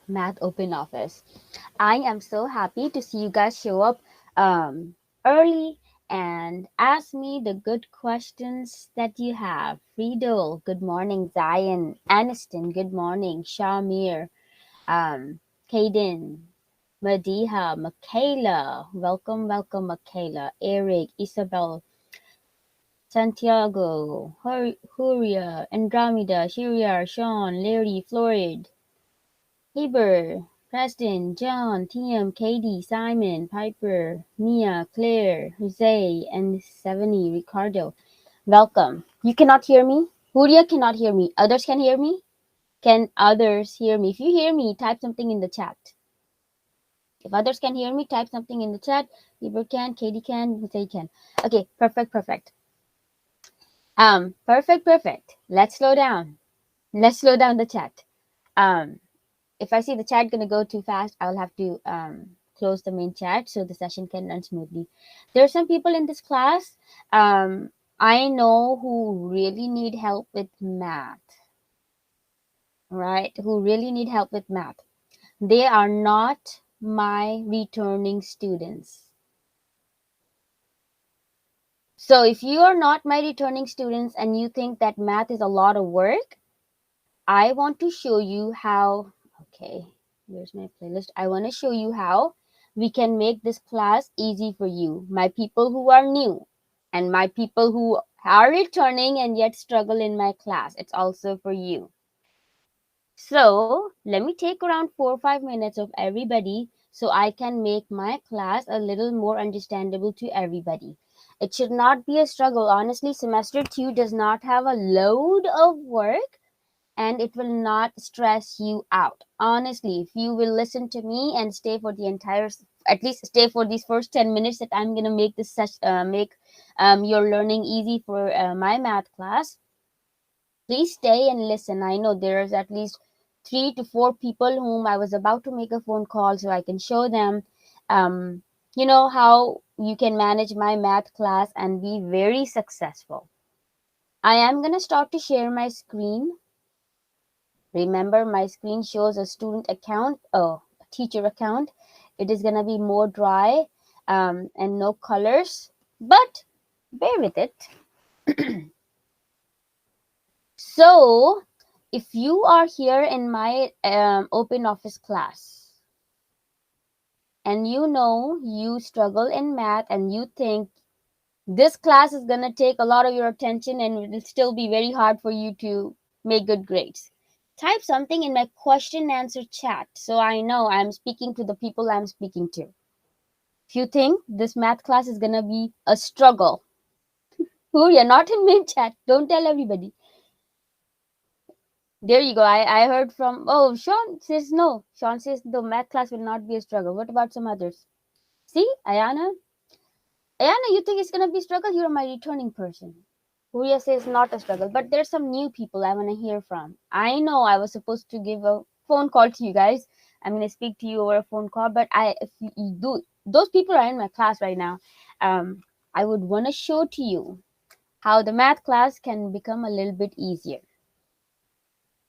Math Open Office. I am so happy to see you guys show up early and ask me the good questions that you have. Friedel, good morning. Zion, Aniston, good morning. Shamir, Kaden, Madiha, Michaela, welcome, Michaela. Eric, Isabel, Santiago, Huria, Andromeda, Shiria, Sean, Larry, Florid, Heber, Preston, John, Tim, Katie, Simon, Piper, Mia, Claire, Jose, and Seveni, Ricardo. Welcome. You cannot hear me? Huria cannot hear me. Others can hear me? Can others hear me? If you hear me, type something in the chat. If others can hear me, type something in the chat. Heber can, Katie can, Jose can. Okay, perfect. Perfect. Let's slow down. Let's slow down the chat. Um, if I see the chat gonna go too fast, I'll have to close the main chat so the session can run smoothly. There are some people in this class I know who really need help with math, right? Who really need help with math. They are not my returning students. So if you are not my returning students and you think that math is a lot of work, I want to show you how, okay, here's my playlist. I want to show you how we can make this class easy for you, my people who are new and my people who are returning and yet struggle in my class. It's also for you. So let me take around 4 or 5 minutes of everybody so I can make my class a little more understandable to everybody. It should not be a struggle. Honestly, semester 2 does not have a load of work and it will not stress you out. Honestly, if you will listen to me and stay for the entire, at least stay for these first 10 minutes that I'm going to make this make your learning easy for my math class, please stay and listen. I know there's at least 3 to 4 people whom I was about to make a phone call so I can show them, um, how you can manage my math class and be very successful. I am going to start to share my screen. Remember, my screen shows a student account, a teacher account. It is going to be more dry and no colors, but bear with it. So, if you are here in my open office class and you know you struggle in math and you think this class is going to take a lot of your attention and it will still be very hard for you to make good grades, type something in my question and answer chat so I know I'm speaking to the people I'm speaking to. If you think this math class is going to be a struggle, who you're not in main chat, don't tell everybody. There you go. I heard from, oh, Sean says no. Sean says the math class will not be a struggle. What about some others? See, Ayana? Ayana, you think it's going to be a struggle? You're my returning person. Huria says not a struggle, but there's some new people I want to hear from. I know I was supposed to give a phone call to you guys. I'm going to speak to you over a phone call, but if you do, those people are in my class right now. Um, I would want to show to you how the math class can become a little bit easier.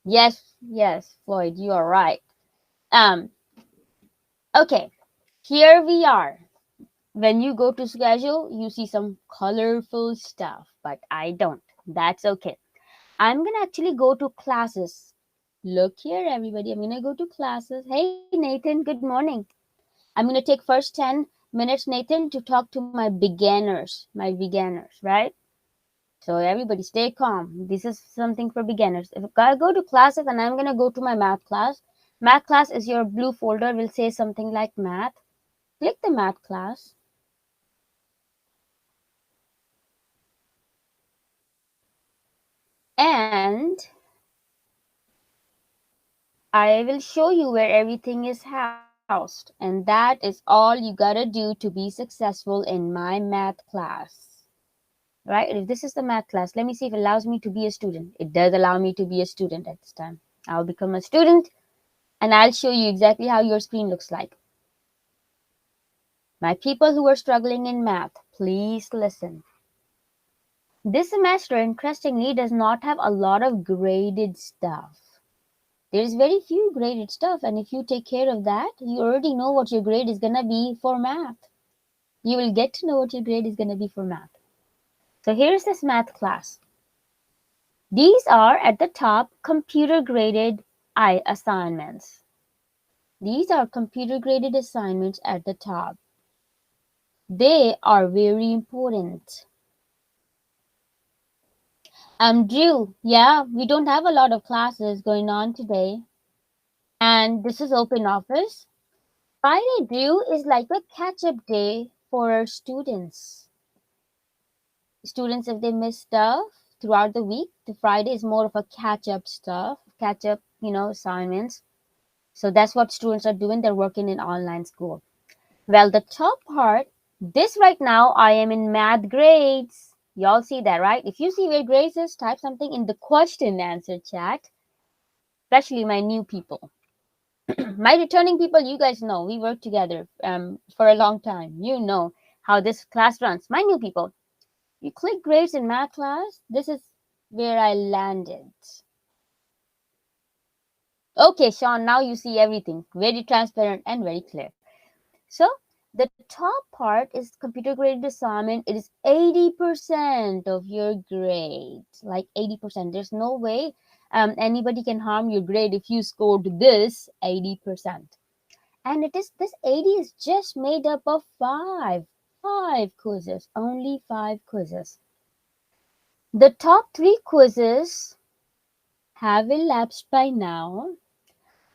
Yes, Floyd, you are right. Um, okay, here we are. When you go to schedule, you see some colorful stuff, but I don't. That's okay. I'm gonna actually go to classes. Look here, everybody. I'm gonna go to classes. Hey, Nathan, good morning. I'm gonna take first 10 minutes, Nathan, to talk to my beginners, right? So everybody stay calm. This is something for beginners. If I go to classes and I'm gonna go to my math class is your blue folder will say something like math. Click the math class. And I will show you where everything is housed. And that is all you gotta do to be successful in my math class. Right? If this is the math class, let me see if it allows me to be a student. It does allow me to be a student at this time. I'll become a student and I'll show you exactly how your screen looks like. My people who are struggling in math, please listen. This semester, interestingly, does not have a lot of graded stuff. There's very few graded stuff, and if you take care of that, you already know what your grade is gonna be for math. You will get to know what your grade is gonna be for math. So here's this math class. These are at the top computer graded assignments. These are computer graded assignments at the top. They are very important. Drew, yeah, we don't have a lot of classes going on today. And this is open office. Friday, Drew, is like a catch-up day for our students. Students, if they miss stuff throughout the week, the Friday is more of a catch-up stuff, catch-up, assignments. So that's what students are doing. They're working in online school. Well, the top part, this right now, I am in math grades. Y'all see that, right? If you see where grades is, type something in the question answer chat, especially my new people. My returning people, you guys know, we work together for a long time. You know how this class runs. My new people, you click grades in math class. This is where I landed. Okay, Sean, now you see everything. Very transparent and very clear. So the top part is computer graded assignment. It is 80% of your grade, like 80%. There's no way anybody can harm your grade if you scored this 80%. And this 80 is just made up of five quizzes, only 5 quizzes. The top 3 quizzes have elapsed by now.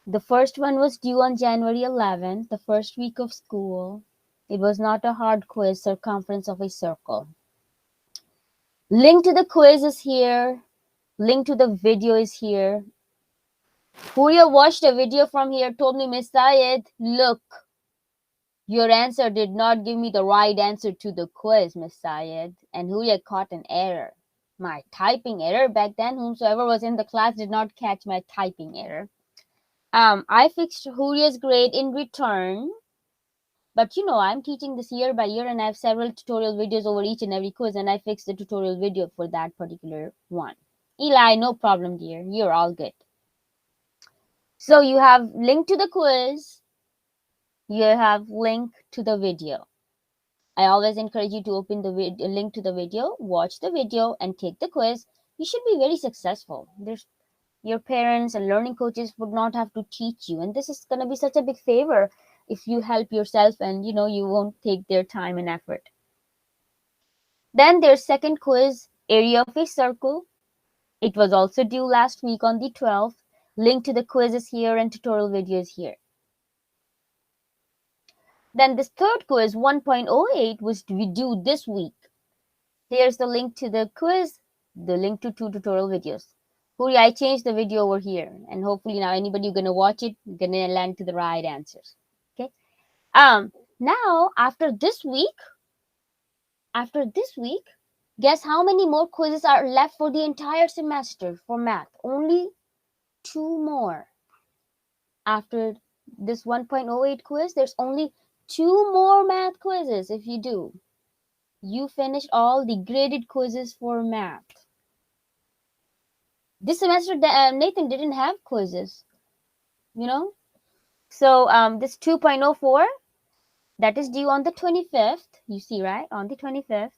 The first one was due on January 11th, the first week of school. It was not a hard quiz, circumference of a circle. Link to the quiz is here. Link to the video is here. Huria watched a video from here, told me, Miss Syed, look, your answer did not give me the right answer to the quiz, Miss Syed. And Huria caught an error. My typing error back then, whomsoever was in the class did not catch my typing error. I fixed Huria's grade in return. But I'm teaching this year by year, and I have several tutorial videos over each and every quiz, and I fixed the tutorial video for that particular one. Eli, no problem, dear. You're all good. So you have link to the quiz. You have link to the video. I always encourage you to open the link to the video, watch the video, and take the quiz. You should be very successful. Your parents and learning coaches would not have to teach you, and this is going to be such a big favor if you help yourself and you won't take their time and effort. Then there's second quiz, area of a circle. It was also due last week on the 12th. Link to the quiz is here and tutorial video is here. Then this third quiz, 1.08, was due this week. Here's the link to the quiz, the link to 2 tutorial videos. Hurry, I changed the video over here, and hopefully now anybody who's gonna watch it gonna land to the right answers. Okay. Now after this week, guess how many more quizzes are left for the entire semester for math? Only 2 more. After this 1.08 quiz, there's only 2 more math quizzes. If you do, you finished all the graded quizzes for math. This semester, Nathan didn't have quizzes, So this 2.04, that is due on the 25th. You see, right? On the 25th.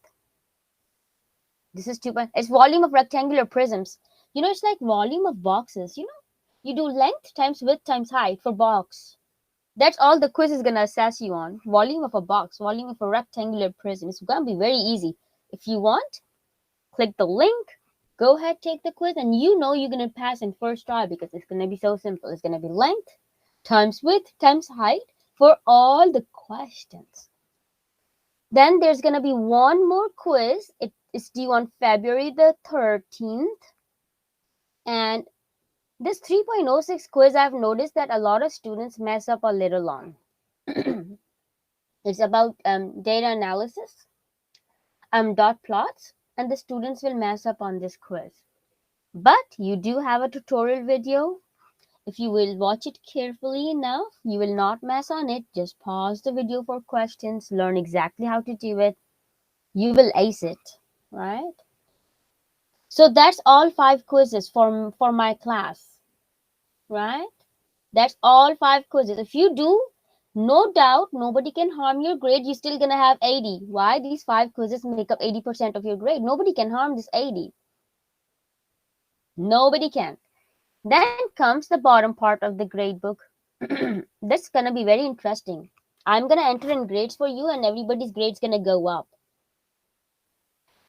This is it's volume of rectangular prisms. It's like volume of boxes. You do length times width times height for box. That's all the quiz is going to assess you on. Volume of a box, volume of a rectangular prism. It's going to be very easy. If you want, click the link. Go ahead, take the quiz, and you're going to pass in first try because it's going to be so simple. It's going to be length times width times height for all the questions. Then there's going to be one more quiz. It is due on February the 13th. And this 3.06 quiz, I've noticed that a lot of students mess up a little on. It's about data analysis, dot plots, and the students will mess up on this quiz. But you do have a tutorial video. If you will watch it carefully enough, you will not mess on it. Just pause the video for questions, learn exactly how to do it. You will ace it, right? So that's all 5 quizzes for my class. right? That's all 5 quizzes. If you do, no doubt, nobody can harm your grade. You're still gonna have 80. Why? These 5 quizzes make up 80% of your grade. Nobody can harm this 80. Nobody can. Then comes the bottom part of the grade book. That's gonna be very interesting. I'm gonna enter in grades for you, and everybody's grades gonna go up.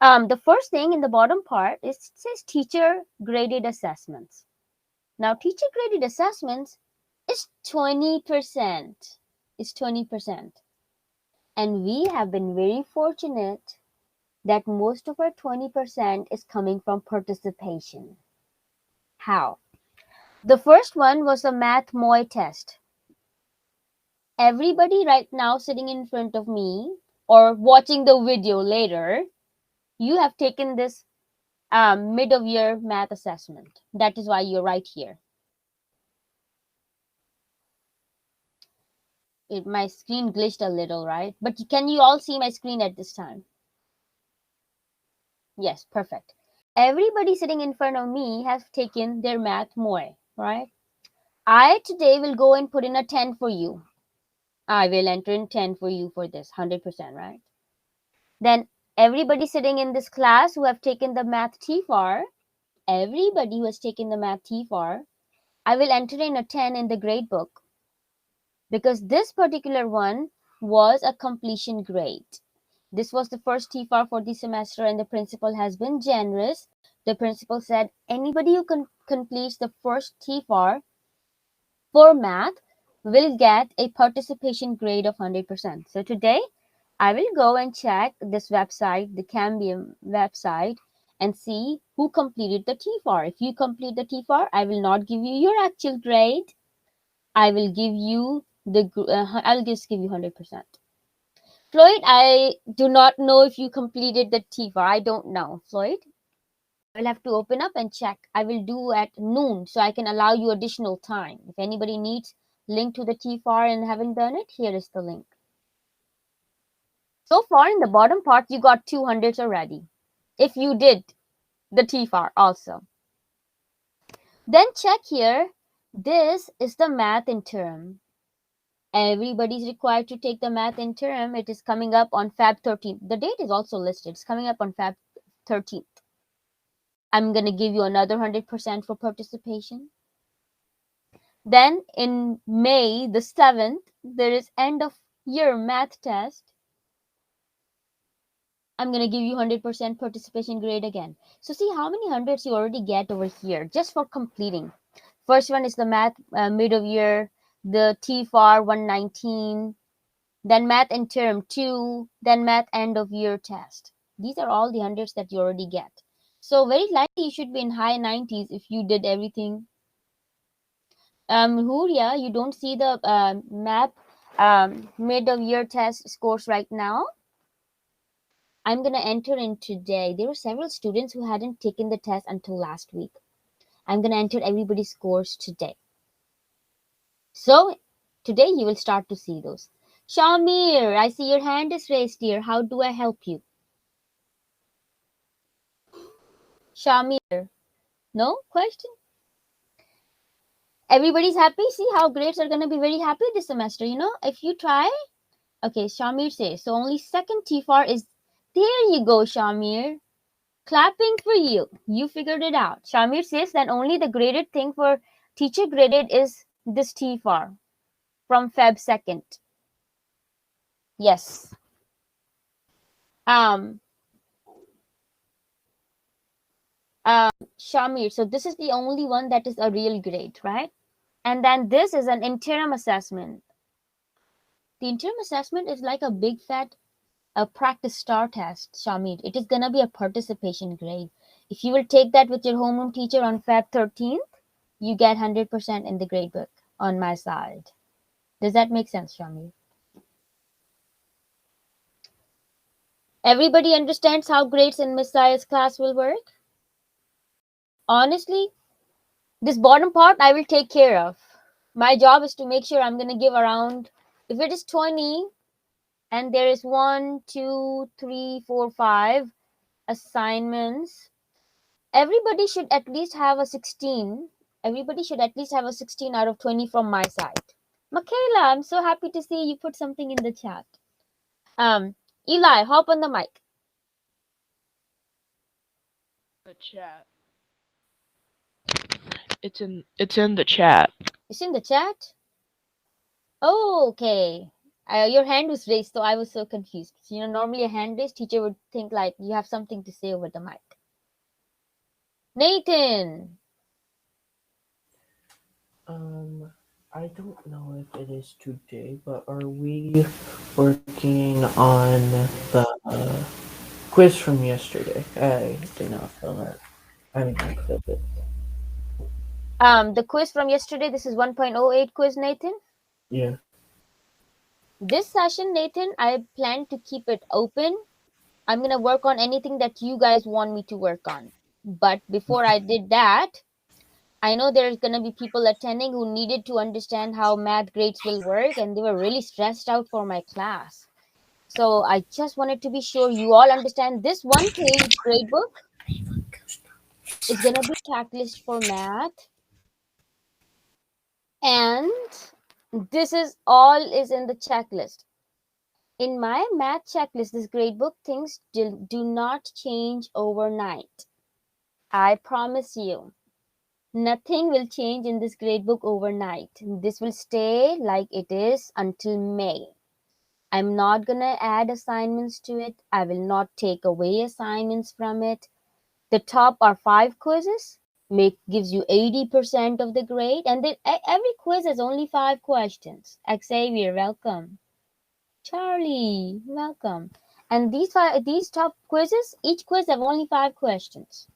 The first thing in the bottom part is it says teacher graded assessments. Now, teacher graded assessments is 20%. It's 20%. And we have been very fortunate that most of our 20% is coming from participation. How? The first one was a math MOI test. Everybody right now sitting in front of me or watching the video later, you have taken this mid of year math assessment. That is why you're right here. My screen glitched a little, right? But can you all see my screen at this time? Yes, perfect. Everybody sitting in front of me has taken their math MOI, right? I today will go and put in a 10 for you. I will enter in 10 for you for this, 100%, right? Then everybody sitting in this class who have taken the math TFAR, everybody who has taken the math TFAR, I will enter in a 10 in the grade book because this particular one was a completion grade. This was the first TFAR for the semester and the principal has been generous. The principal said anybody who completes the first TFAR for math will get a participation grade of 100%. So today I will go and check this website, the Cambium website, and see who completed the TFAR. If you complete the TFAR, I will not give you your actual grade. I will give you I'll just give you 100%. Floyd, I do not know if you completed the TFAR. I don't know. Floyd, I will have to open up and check. I will do at noon so I can allow you additional time. If anybody needs link to the TFAR and haven't done it, here is the link. So far in the bottom part, you got 200s already. If you did the TFAR also. Then check here. This is the math interim. Everybody's required to take the math interim. It is coming up on Feb 13th. The date is also listed. It's coming up on Feb 13th. I'm going to give you another 100% for participation. Then in May the 7th, there is end of year math test. I'm going to give you 100% participation grade again. So see how many hundreds you already get over here just for completing. First one is the math mid of year, the TFAR 119, then math interim 2, then math end of year test. These are all the hundreds that you already get. So very likely you should be in high 90s if you did everything. Huria, you don't see the math mid of year test scores right now. I'm going to enter in today. There were several students who hadn't taken the test until last week. I'm going to enter everybody's scores today. So today you will start to see those. Shamir, I see your hand is raised here. How do I help you? Shamir, no question? Everybody's happy? See how grades are going to be very happy this semester, you know? If you try. Okay, Shamir says, so only second TFAR is, there you go, Shamir. Clapping for you. You figured it out. Shamir says that only the graded thing for teacher graded is this TFAR from Feb 2nd. Yes. Shamir, so this is the only one that is a real grade, right? And then this is an interim assessment. The interim assessment is like a big fat practice star test, Shamir. It is gonna be a participation grade. If you will take that with your homeroom teacher on Feb 13th, you get 100% in the grade book on my side. Does that make sense, Shamir? Everybody understands how grades in Miss Saya's class will work? Honestly, this bottom part I will take care of. My job is to make sure I'm going to give around, if it is 20 and there is 1, 2, 3, 4, 5 assignments, everybody should at least have a 16 Everybody should at least have a 16 out of 20 from my side. Michaela, I'm so happy to see you put something in the chat. Eli, hop on the mic. The chat. It's in the chat. It's in the chat. Oh, okay. Your hand was raised, so I was so confused. Normally a hand raised teacher would think like you have something to say over the mic. Nathan. I don't know if it is today, but are we working on the quiz from yesterday? I did not fill that. I mean, I filled it. The quiz from yesterday, this is 1.08 quiz, Nathan. Yeah. This session, Nathan, I plan to keep it open. I'm going to work on anything that you guys want me to work on. But before I did that, I know there's going to be people attending who needed to understand how math grades will work, and they were really stressed out for my class. So I just wanted to be sure you all understand this one-page grade book is going to be checklist for math. And this is all is in the checklist. In my math checklist, this gradebook, things do not change overnight. I promise you, nothing will change in this gradebook overnight. This will stay like it is until May. I'm not gonna add assignments to it. I will not take away assignments from it. The top are 5 quizzes, gives you 80% of the grade, and then every quiz has only 5 questions. Xavier, welcome. Charlie, welcome. And these top quizzes, each quiz have only 5 questions.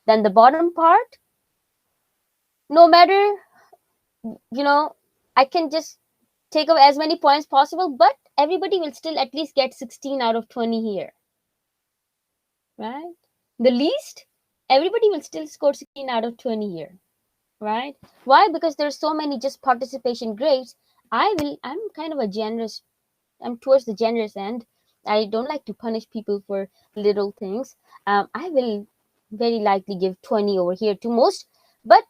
Then the bottom part, no matter, I can just take away as many points possible, but everybody will still at least get 16 out of 20 here. Right? The least, everybody will still score 16 out of 20 here. Right? Why? Because there's so many just participation grades. I'm kind of I'm towards the generous end. I don't like to punish people for little things. I will very likely give 20 over here to most, but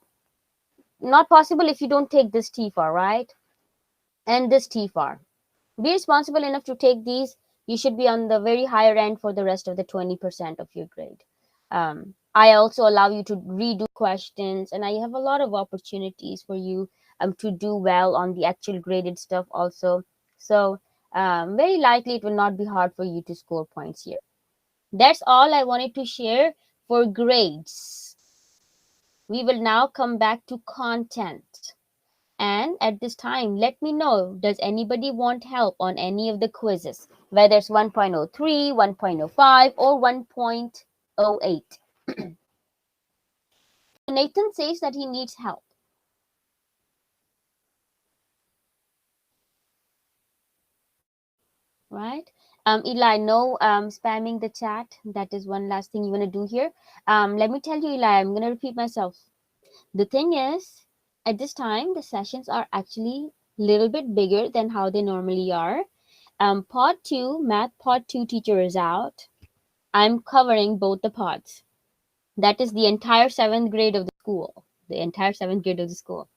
not possible if you don't take this TFAR, right? And this TFAR. Be responsible enough to take these. You should be on the very higher end for the rest of the 20% of your grade. I also allow you to redo questions, and I have a lot of opportunities for you to do well on the actual graded stuff also. So very likely it will not be hard for you to score points here. That's all I wanted to share for grades. We will now come back to content. And at this time, let me know, does anybody want help on any of the quizzes, whether it's 1.03, 1.05, or 1.08? Nathan says that he needs help. Right? Eli, no spamming the chat. That is one last thing you want to do here. Let me tell you, Eli, I'm going to repeat myself. The thing is, at this time, the sessions are actually a little bit bigger than how they normally are. Pod 2, Math Pod 2 teacher is out. I'm covering both the pods. That is the entire 7th grade of the school. The entire 7th grade of the school.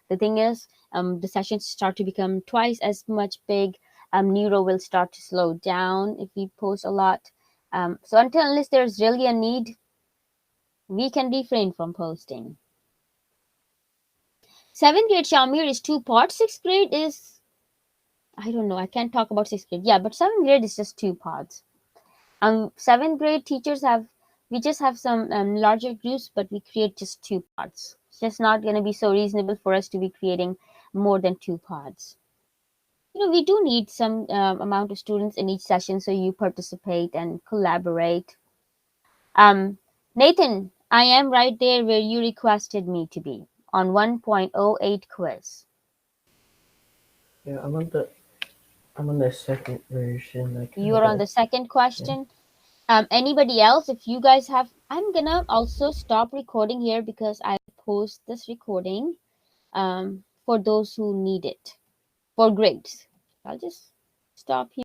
The thing is, the sessions start to become twice as much big. Neuro will start to slow down if we post a lot. So unless there's really a need, we can refrain from posting. 7th grade Shamir is 2 pods. 6th grade is, I don't know, I can't talk about 6th grade. Yeah, but 7th grade is just 2 pods. 7th grade teachers we just have some larger groups, but we create just 2 pods. It's just not going to be so reasonable for us to be creating more than 2 pods. We do need some amount of students in each session, so you participate and collaborate. Nathan, I am right there where you requested me to be on 1.08 quiz. Yeah, I'm on the second version. You are on the second question. Yeah. Anybody else? If you guys have, I'm gonna also stop recording here because I post this recording for those who need it for grades. I'll just stop here.